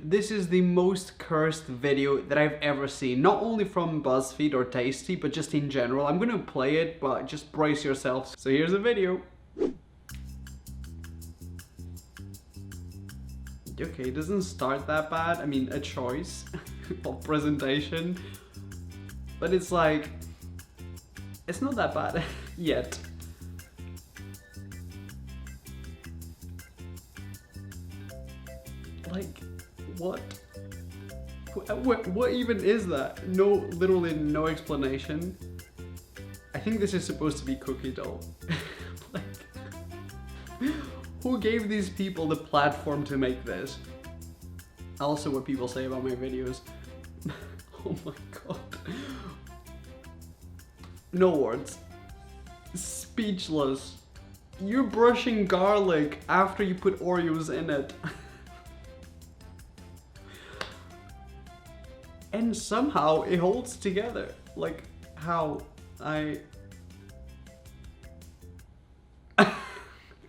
this is the most cursed video that I've ever seen. Not only from BuzzFeed or Tasty, but just in general. I'm gonna play it, but just brace yourselves. So here's a video. Okay, it doesn't start that bad. I mean, a choice of presentation. But it's like, it's not that bad yet. Like, what? What even is that? No, literally no explanation. I think this is supposed to be cookie dough. Like, who gave these people the platform to make this? Also what people say about my videos. Oh my god. No words. Speechless. You're brushing garlic after you put Oreos in it. And somehow it holds together. Like, how?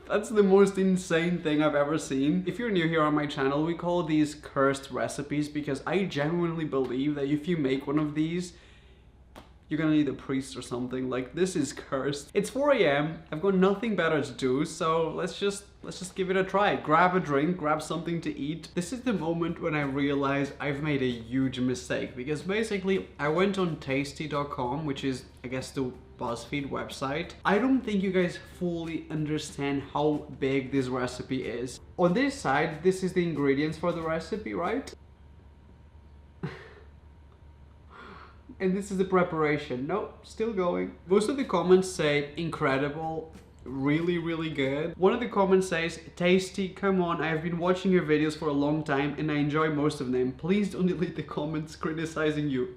That's the most insane thing I've ever seen. If you're new here on my channel, we call these cursed recipes because I genuinely believe that if you make one of these, you're gonna need a priest or something. Like, this is cursed. It's 4 AM, I've got nothing better to do, so let's just give it a try. Grab a drink, grab something to eat. This is the moment when I realize I've made a huge mistake, because basically I went on tasty.com, which is, I guess, the BuzzFeed website. I don't think you guys fully understand how big this recipe is. On this side, this is the ingredients for the recipe, right? And this is the preparation. Nope, still going. Most of the comments say incredible, really, really good. One of the comments says, tasty, come on, I have been watching your videos for a long time and I enjoy most of them. Please don't delete the comments criticizing you.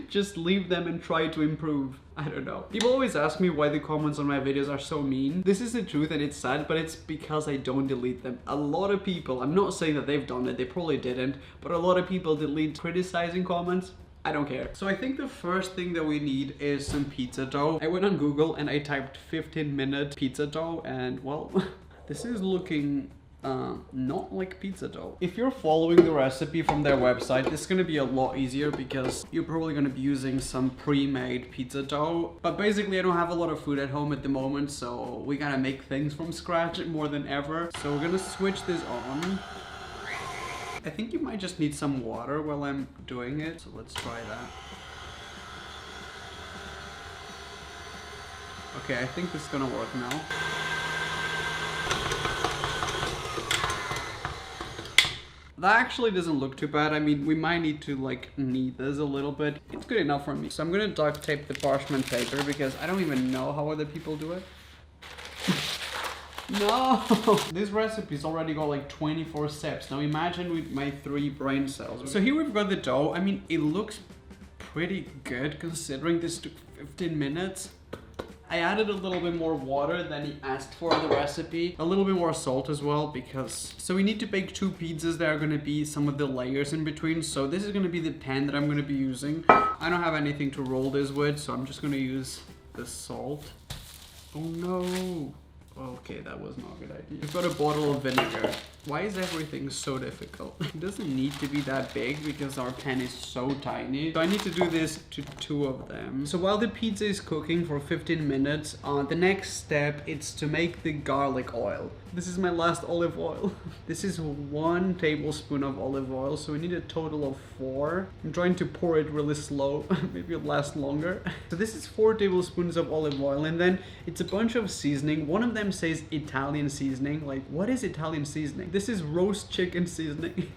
Just leave them and try to improve. I don't know. People always ask me why the comments on my videos are so mean. This is the truth and it's sad, but it's because I don't delete them. A lot of people, I'm not saying that they've done it, they probably didn't, but a lot of people delete criticizing comments. I don't care. So I think the first thing that we need is some pizza dough. I went on Google and I typed 15-minute pizza dough and, well, this is looking not like pizza dough. If you're following the recipe from their website, this is gonna be a lot easier because you're probably gonna be using some pre-made pizza dough. But basically I don't have a lot of food at home at the moment, so we gotta make things from scratch more than ever. So we're gonna switch this on. I think you might just need some water while I'm doing it, so let's try that. Okay, I think this is gonna work now. That actually doesn't look too bad. I mean, we might need to like knead this a little bit. It's good enough for me. So I'm gonna duct tape the parchment paper because I don't even know how other people do it. No! This recipe's already got like 24 steps. Now imagine with my 3 brain cells. So here we've got the dough. I mean, it looks pretty good considering this took 15 minutes. I added a little bit more water than he asked for in the recipe. A little bit more salt as well because... So we need to bake 2 pizzas that are going to be some of the layers in between. So this is going to be the pan that I'm going to be using. I don't have anything to roll this with, so I'm just going to use the salt. Oh no! Okay, that was not a good idea. We've got a bottle of vinegar. Why is everything so difficult? It doesn't need to be that big because our pan is so tiny. So I need to do this to 2 of them. So while the pizza is cooking for 15 minutes, the next step is to make the garlic oil. This is my last olive oil. This is 1 tablespoon of olive oil, so we need a total of 4. I'm trying to pour it really slow. Maybe it'll last longer. So this is 4 tablespoons of olive oil, and then it's a bunch of seasoning. One of them says Italian seasoning. Like, what is Italian seasoning? This is roast chicken seasoning.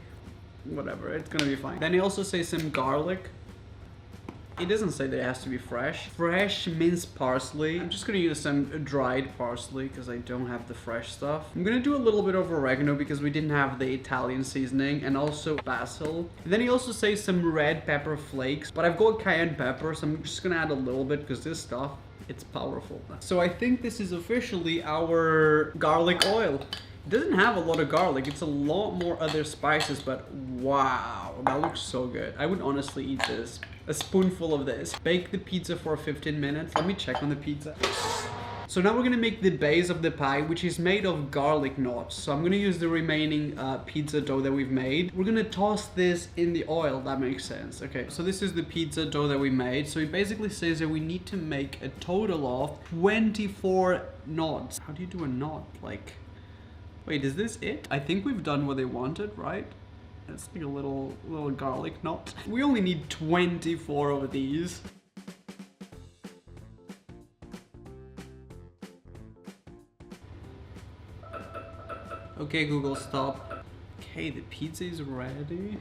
Whatever, it's gonna be fine. Then he also says some garlic. It doesn't say that it has to be fresh. Fresh minced parsley. I'm just gonna use some dried parsley because I don't have the fresh stuff. I'm gonna do a little bit of oregano because we didn't have the Italian seasoning, and also basil. And then he also says some red pepper flakes, but I've got cayenne pepper, so I'm just gonna add a little bit because this stuff, it's powerful. So I think this is officially our garlic oil. It doesn't have a lot of garlic, it's a lot more other spices, but wow, that looks so good. I would honestly eat this. A spoonful of this. Bake the pizza for 15 minutes. Let me check on the pizza. So now we're gonna make the base of the pie, which is made of garlic knots. So I'm gonna use the remaining pizza dough that we've made. We're gonna toss this in the oil. That makes sense. Okay, so this is the pizza dough that we made. So it basically says that we need to make a total of 24 knots. How do you do a knot? Like, wait, is this it? I think we've done what they wanted, right? It's like a little garlic knot. We only need 24 of these. Okay, Google, stop. Okay, the pizza is ready.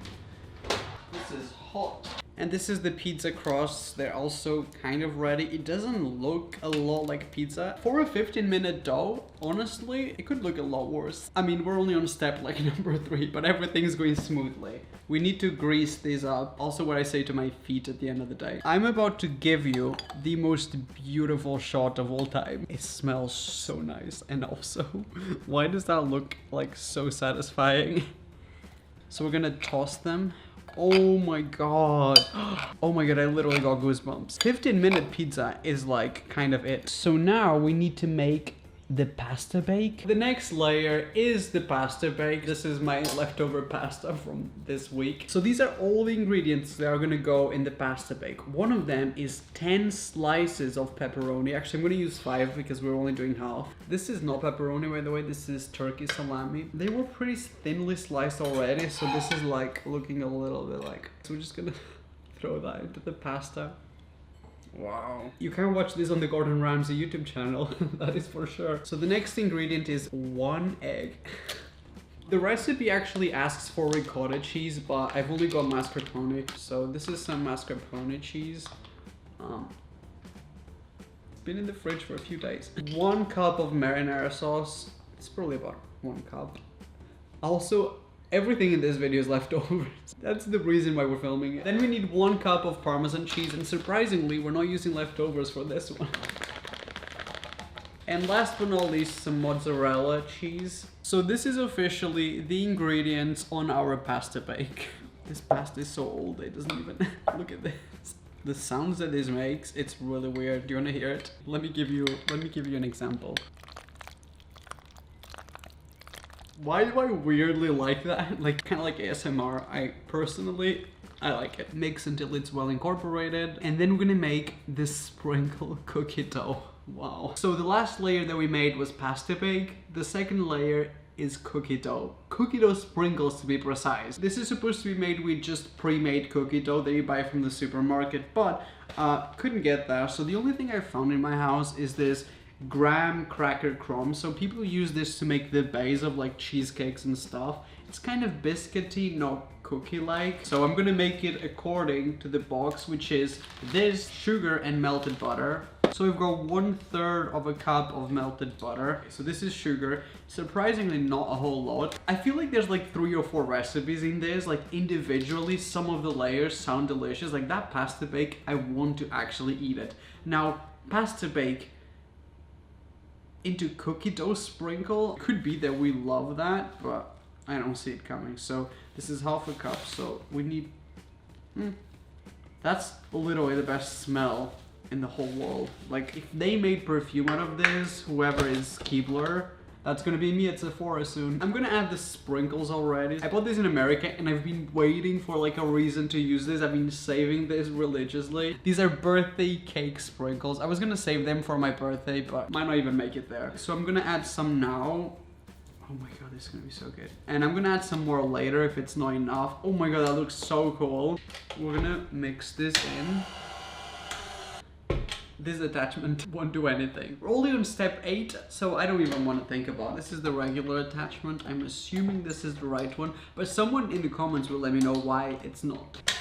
This is hot. And this is the pizza crust. They're also kind of ready. It doesn't look a lot like pizza. For a 15-minute dough, honestly, it could look a lot worse. I mean, we're only on step like number 3, but everything's going smoothly. We need to grease these up. Also what I say to my feet at the end of the day. I'm about to give you the most beautiful shot of all time. It smells so nice. And also, why does that look like so satisfying? So we're gonna toss them. Oh my god. Oh my god, I literally got goosebumps. 15-minute pizza is like kind of it. So now we need to make the pasta bake. The next layer is the pasta bake. This is my leftover pasta from this week. So these are all the ingredients that are gonna go in the pasta bake. One of them is 10 slices of pepperoni. Actually, I'm gonna use 5 because we're only doing half. This is not pepperoni, by the way. This is turkey salami. They were pretty thinly sliced already, so this is like looking a little bit like... So we're just gonna throw that into the pasta. Wow. You can watch this on the Gordon Ramsay YouTube channel, that is for sure. So the next ingredient is 1 egg. The recipe actually asks for ricotta cheese, but I've only got mascarpone. So this is some mascarpone cheese. It's been in the fridge for a few days. 1 cup of marinara sauce. It's probably about 1 cup. Also, everything in this video is leftovers. That's the reason why we're filming it. Then we need 1 cup of Parmesan cheese, and surprisingly, we're not using leftovers for this one. And last but not least, some mozzarella cheese. So this is officially the ingredients on our pasta bake. This pasta is so old, it doesn't even... Look at this. The sounds that this makes, it's really weird. Do you want to hear it? Let me give you an example. Why do I weirdly like that? Like, kind of like ASMR. I like it. Mix until it's well incorporated. And then we're gonna make this sprinkle cookie dough. Wow. So the last layer that we made was pasta bake. The second layer is cookie dough. Cookie dough sprinkles, to be precise. This is supposed to be made with just pre-made cookie dough that you buy from the supermarket, but couldn't get that. So the only thing I found in my house is this graham cracker crumb. So people use this to make the base of like cheesecakes and stuff. It's kind of biscuity, not cookie-like. So I'm gonna make it according to the box, which is this, sugar and melted butter. So we've got 1/3 of a cup of melted butter. So this is sugar. Surprisingly not a whole lot. I feel like there's like 3 or 4 recipes in this. Like individually, some of the layers sound delicious. Like that pasta bake, I want to actually eat it. Now, pasta bake into cookie dough sprinkle. Could be that we love that, but I don't see it coming. So this is 1/2 cup, so we need... That's literally the best smell in the whole world. Like, if they made perfume out of this, whoever is Keebler, that's gonna be me at Sephora soon. I'm gonna add the sprinkles already. I bought this in America and I've been waiting for like a reason to use this. I've been saving this religiously. These are birthday cake sprinkles. I was gonna save them for my birthday, but might not even make it there. So I'm gonna add some now. Oh my god, this is gonna be so good. And I'm gonna add some more later if it's not enough. Oh my god, that looks so cool. We're gonna mix this in. This attachment won't do anything. We're only on step 8, so I don't even want to think about it. This is the regular attachment. I'm assuming this is the right one, but someone in the comments will let me know why it's not.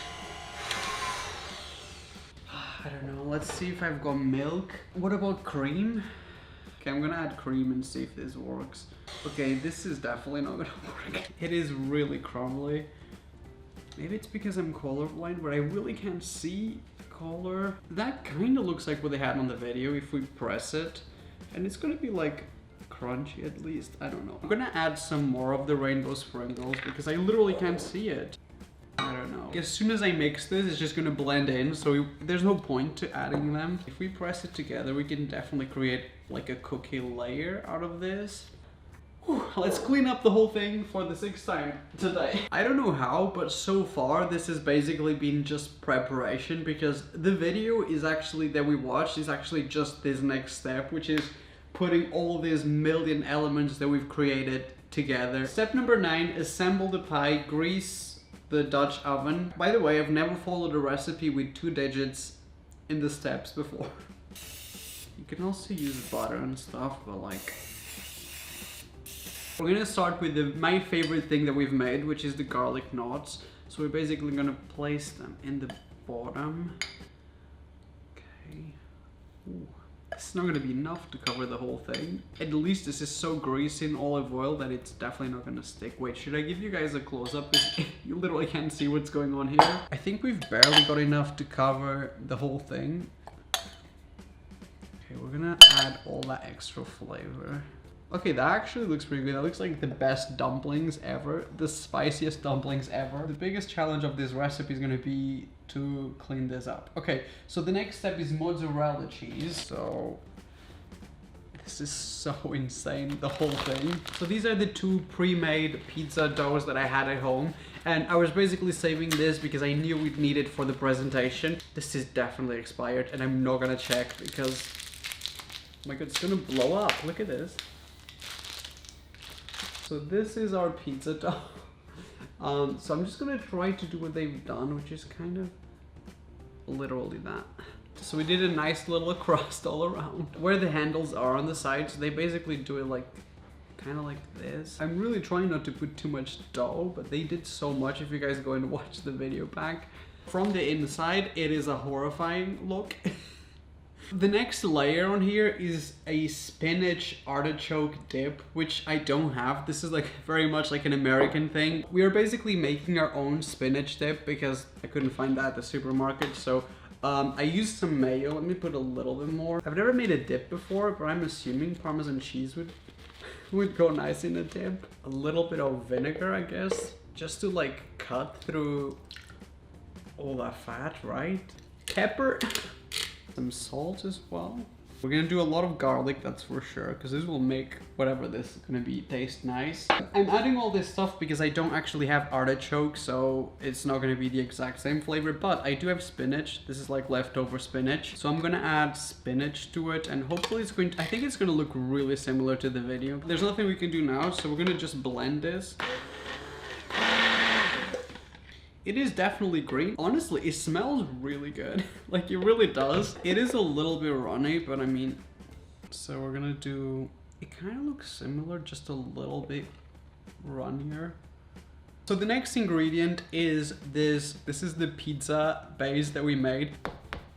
I don't know. Let's see if I've got milk. What about cream? Okay, I'm gonna add cream and see if this works. Okay, this is definitely not gonna work. It is really crumbly. Maybe it's because I'm colorblind, but I really can't see color. That kind of looks like what they had on the video if we press it, and it's gonna be like crunchy at least. I don't know. I'm gonna add some more of the rainbow sprinkles because I literally can't see it. I don't know. As soon as I mix this, it's just gonna blend in, so there's no point to adding them. If we press it together, we can definitely create like a cookie layer out of this. Whew, let's clean up the whole thing for the 6th time today. I don't know how, but so far this has basically been just preparation, because the video is actually that we watched is actually just this next step, which is putting all these million elements that we've created together. Step number 9, assemble the pie, grease the Dutch oven. By the way, I've never followed a recipe with 2 digits in the steps before. You can also use butter and stuff, but like... We're gonna start with my favorite thing that we've made, which is the garlic knots. So we're basically gonna place them in the bottom. Okay. Ooh. It's not gonna be enough to cover the whole thing. At least this is so greasy in olive oil that it's definitely not gonna stick. Wait, should I give you guys a close-up? You literally can't see what's going on here. I think we've barely got enough to cover the whole thing. Okay, we're gonna add all that extra flavor. Okay, that actually looks pretty good. That looks like the best dumplings ever. The spiciest dumplings ever. The biggest challenge of this recipe is gonna be to clean this up. Okay, so the next step is mozzarella cheese. So this is so insane, the whole thing. So these are the 2 pre-made pizza doughs that I had at home. And I was basically saving this because I knew we'd need it for the presentation. This is definitely expired and I'm not gonna check because, oh my god, it's gonna blow up. Look at this. So this is our pizza dough. So I'm just gonna try to do what they've done, which is kind of literally that. So we did a nice little crust all around. Where the handles are on the sides, they basically do it like, kind of like this. I'm really trying not to put too much dough, but they did so much if you guys go and watch the video back. From the inside, it is a horrifying look. The next layer on here is a spinach artichoke dip, which I don't have. This is like very much like an American thing. We are basically making our own spinach dip because I couldn't find that at the supermarket. So I used some mayo. Let me put a little bit more. I've never made a dip before, but I'm assuming Parmesan cheese would go nice in a dip. A little bit of vinegar, I guess, just to like cut through all that fat, right? Pepper. Some salt as well. We're gonna do a lot of garlic, that's for sure, because this will make whatever this is gonna be taste nice. I'm adding all this stuff because I don't actually have artichoke, so it's not gonna be the exact same flavor, but I do have spinach. This is like leftover spinach. So I'm gonna add spinach to it, and hopefully it's going to, I think it's gonna look really similar to the video. There's nothing we can do now, so we're gonna just blend this. It is definitely green. Honestly, it smells really good. Like, it really does. It is a little bit runny, but I mean... So we're gonna do... It kind of looks similar, just a little bit runnier. So the next ingredient is this. This is the pizza base that we made,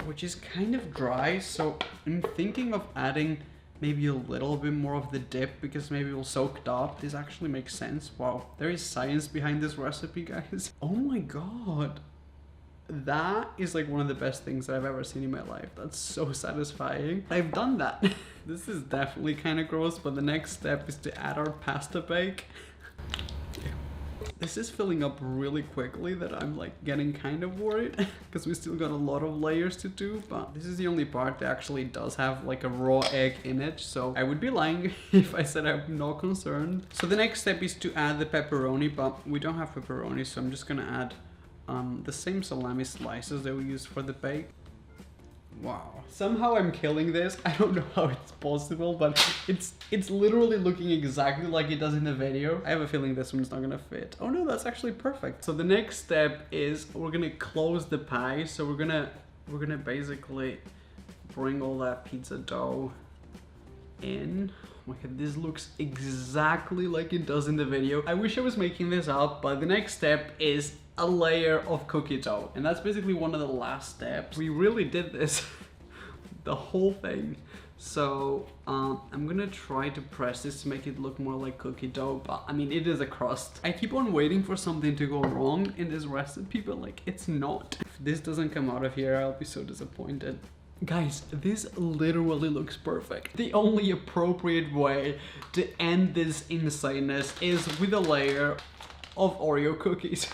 which is kind of dry. So I'm thinking of adding maybe a little bit more of the dip because maybe it will soak it up. This actually makes sense. Wow, there is science behind this recipe, guys. Oh my god. That is like one of the best things that I've ever seen in my life. That's so satisfying. I've done that. This is definitely kind of gross, but the next step is to add our pasta bake. This is filling up really quickly that I'm like getting kind of worried because we still got a lot of layers to do, but this is the only part that actually does have like a raw egg in it, so I would be lying if I said I'm not concerned. So the next step is to add the pepperoni, but we don't have pepperoni, so I'm just gonna add the same salami slices that we used for the bake. Wow. Somehow I'm killing this. I don't know how it's possible, but it's literally looking exactly like it does in the video. I have a feeling this one's not gonna fit. Oh no, that's actually perfect. So the next step is we're gonna close the pie. So we're gonna basically bring all that pizza dough in. Oh my god, this looks exactly like it does in the video. I wish I was making this up, but the next step is a layer of cookie dough, and that's basically one of the last steps. We really did this the whole thing. So I'm gonna try to press this to make it look more like cookie dough, but I mean, it is a crust. I keep on waiting for something to go wrong in this recipe, but like, it's not. If this doesn't come out of here, I'll be so disappointed. Guys, this literally looks perfect. The only appropriate way to end this insaneness is with a layer of Oreo cookies.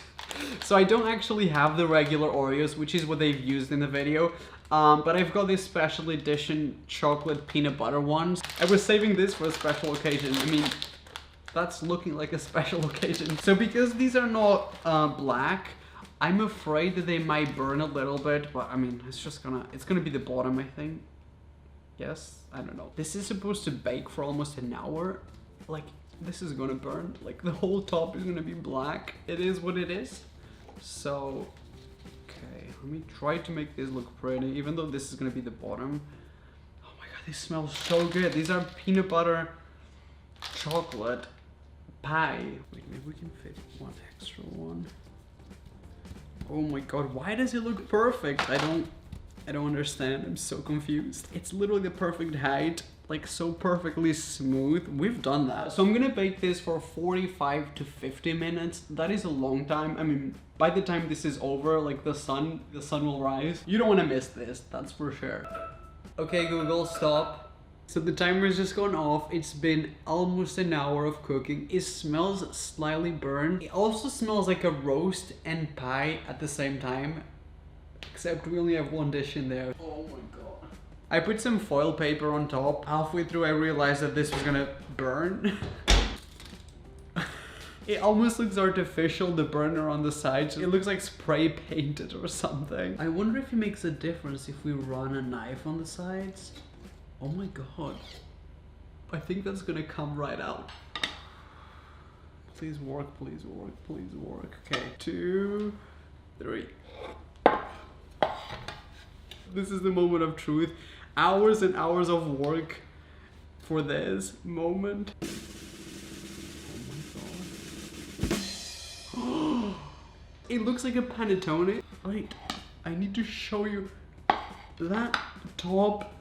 So I don't actually have the regular Oreos, which is what they've used in the video. But I've got these special edition chocolate peanut butter ones. I was saving this for a special occasion. I mean, that's looking like a special occasion. So because these are not black, I'm afraid that they might burn a little bit, but I mean, it's gonna be the bottom, I think. Yes, I don't know. This is supposed to bake for almost an hour. Like, this is gonna burn. Like, the whole top is gonna be black. It is what it is. So, okay, let me try to make this look pretty, even though this is gonna be the bottom. Oh my god, these smell so good. These are peanut butter chocolate pie. Wait, maybe we can fit one extra one. Oh my god, why does it look perfect? I don't understand. I'm so confused. It's literally the perfect height, like so perfectly smooth. We've done that. So I'm gonna bake this for 45 to 50 minutes. That is a long time. I mean, by the time this is over, like the sun will rise. You don't want to miss this, that's for sure. Okay, Google, stop. So the timer is just gone off. It's been almost an hour of cooking. It smells slightly burned. It also smells like a roast and pie at the same time. Except we only have one dish in there. Oh my god. I put some foil paper on top. Halfway through I realized that this was gonna burn. It almost looks artificial, the burner on the sides. It looks like spray painted or something. I wonder if it makes a difference if we run a knife on the sides. Oh my god. I think that's gonna come right out. Please work, please work, please work. Okay, 2, 3. This is the moment of truth. Hours and hours of work for this moment. Oh my god. It looks like a panettone. Wait, I need to show you. That top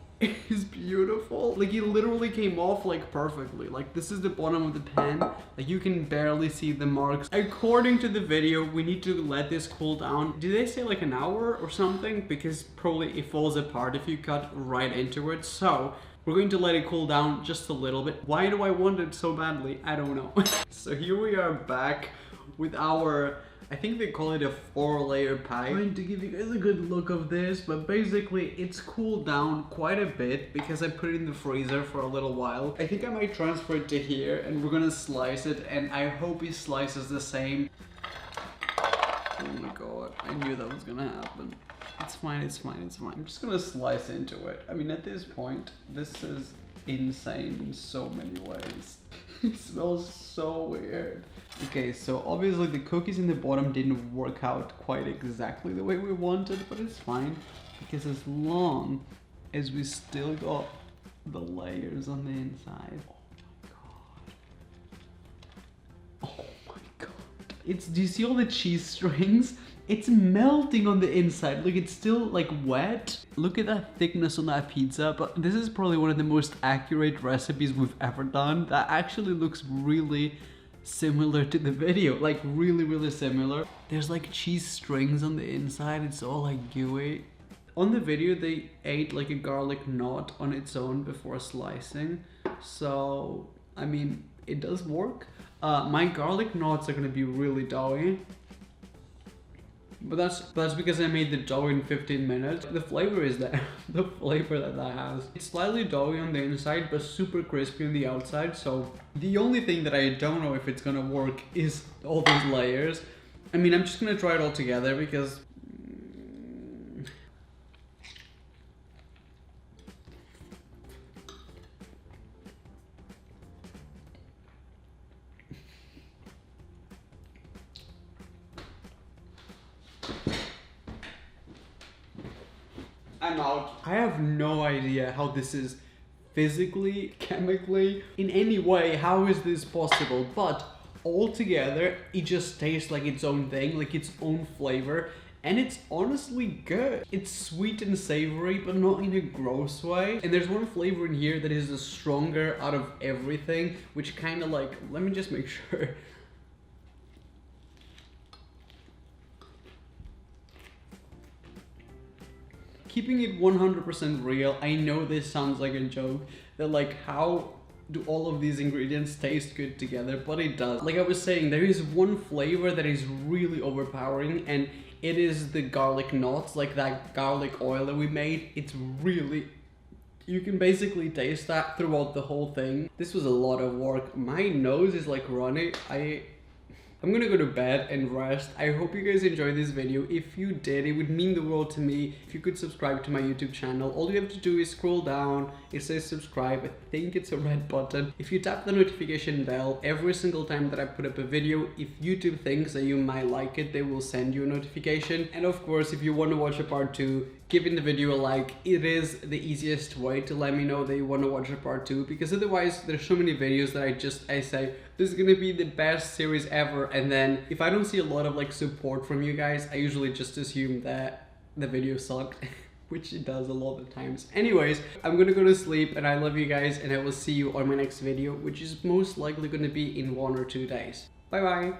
is beautiful. Like, it literally came off like perfectly. Like, this is the bottom of the pan. Like, you can barely see the marks. According to the video, we need to let this cool down. Did they say like an hour or something? Because probably it falls apart if you cut right into it. So we're going to let it cool down just a little bit. Why do I want it so badly? I don't know. So here we are back with our, I think they call it a 4-layer pie. I'm going to give you guys a good look of this, but basically it's cooled down quite a bit because I put it in the freezer for a little while. I think I might transfer it to here and we're gonna slice it, and I hope it slices the same. Oh my god, I knew that was gonna happen. It's fine, it's fine, it's fine. I'm just gonna slice into it. I mean, at this point, this is insane in so many ways. It smells so weird. Okay, so obviously the cookies in the bottom didn't work out quite exactly the way we wanted, but it's fine because as long as we still got the layers on the inside. Oh my god. Oh my god. Do you see all the cheese strings? It's melting on the inside. Look, it's still like wet. Look at that thickness on that pizza. But this is probably one of the most accurate recipes we've ever done. That actually looks really similar to the video, like really similar. There's like cheese strings on the inside. It's all like gooey. On the video they ate like a garlic knot on its own before slicing, so I mean it does work. My garlic knots are gonna be really doughy, but that's because I made the dough in 15 minutes. The flavor is there. The flavor that has. It's slightly doughy on the inside, but super crispy on the outside. So the only thing that I don't know if it's gonna work is all these layers. I mean, I'm just gonna try it all together because I'm out. I have no idea how this is physically, chemically, in any way, how is this possible? But altogether, it just tastes like its own thing, like its own flavor, and it's honestly good. It's sweet and savory, but not in a gross way. And there's one flavor in here that is the stronger out of everything, which kind of like, let me just make sure. Keeping it 100% real, I know this sounds like a joke, that like how do all of these ingredients taste good together, but it does. Like I was saying, there is one flavor that is really overpowering, and it is the garlic knots, like that garlic oil that we made. It's really, you can basically taste that throughout the whole thing. This was a lot of work. My nose is like running. I'm gonna go to bed and rest. I hope you guys enjoyed this video. If you did, it would mean the world to me if you could subscribe to my YouTube channel. All you have to do is scroll down. It says subscribe. I think it's a red button. If you tap the notification bell, every single time that I put up a video, if YouTube thinks that you might like it, they will send you a notification. And of course, if you want to watch a part 2, giving the video a like, it is the easiest way to let me know that you want to watch a part 2, because otherwise there's so many videos that I say this is gonna be the best series ever, and then if I don't see a lot of like support from you guys, I usually just assume that the video sucked. Which it does a lot of times. Anyways, I'm gonna go to sleep, and I love you guys, and I will see you on my next video, which is most likely gonna be in 1 or 2 days. Bye bye.